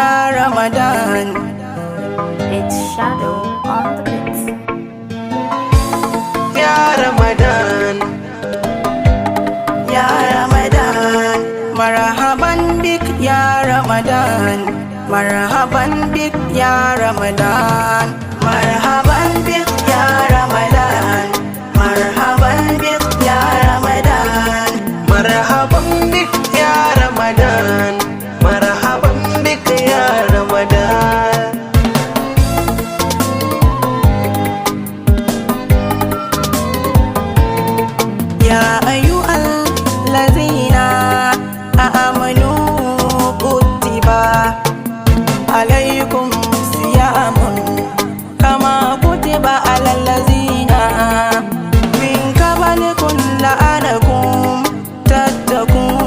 Ya Ramadan. It's Shadow on the beats. Ya Ramadan, Ya Ramadan, marhaban bik ya Ramadan, marhaban bik ya Ramadan, marhaban bik ya Ramadan, marhaban bik ya Ramadan, marhaban bik ya Ramadan, marhaban bik ya Ramadan. يا أيها الذين آمنوا كتب عليكم صيام كما كتب على الذين من قبلكم لعلكم تتقون.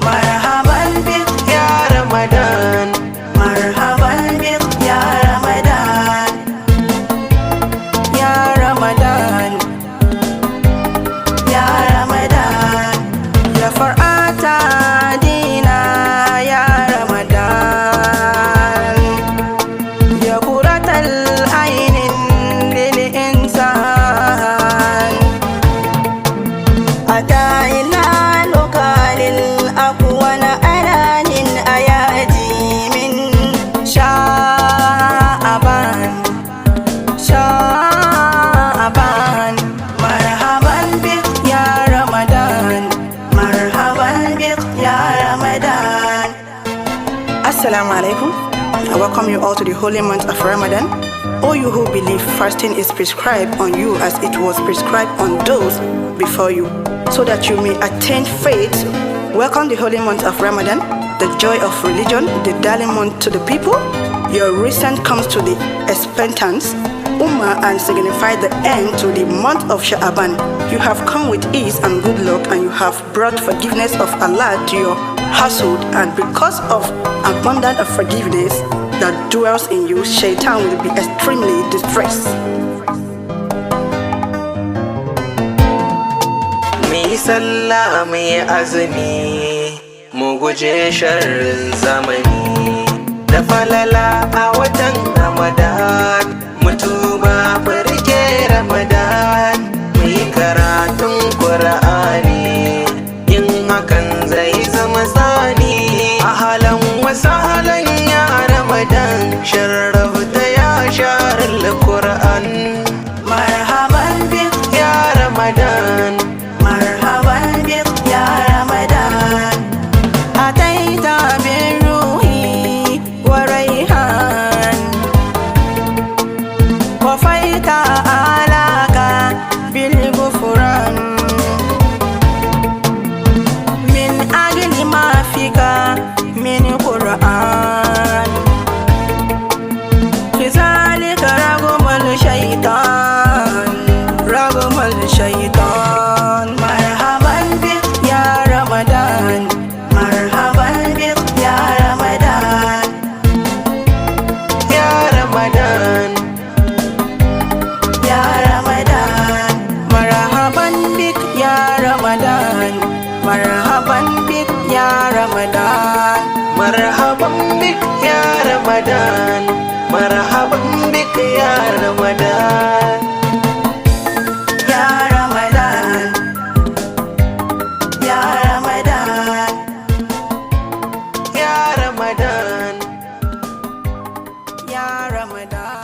مرحبا بك يا رمضان، مرحبا بك يا رمضان، يا رمضان، يا رمضان، يا فرحة دينا يا رمضان، يا قرة العين للإنسان، أتى هلالك للأقوى ألان أيادي من شعبان، شعبان. مرحبا بك يا رمضان، مرحبا بك يا رمضان. Assalamu alaikum. I welcome you all to the holy month of Ramadan. All you who believe fasting is prescribed on you as it was prescribed on those before you, so that you may attain faith. Welcome the holy month of Ramadan, the joy of religion, the darling month to the people. Your recent comes to the expectants Ummah and signify the end to the month of Sha'aban. You have come with ease and good luck, and you have brought forgiveness of Allah to your household, and because of abundance of forgiveness that dwells in you, Shaitan will be extremely distressed. Muyi sallah muyi azumi, mu guje sharrin zamani, da falala a watan Ramadan, mu tuba farke Ramadan, muyi karatun Qur'ani, yin hakan zai zama tsani. Ahlan wa sahlan ya Ramadan, sharrafta ya shahrul Qur'an. Marhaban bik Ya Ramadan, marhaban bik ya Ramadan, ataita bin ruhi wa rayhan, wafaita alaka bil ghufran, min ajli ma fika min Qur'an, kizalika ragumul shaitan, ragumul shaitan. Marhaban bik ya Ramadan, marhaban bik ya Ramadan, ya Ramadan, ya Ramadan, marhaban bik ya Ramadan, marhaban bik ya Ramadan, marhaban bik ya Ramadan, marhaban bik ya Ramadan. ya Ramadan, ya Ramadan, Ya Ramadan, ya Ramadan.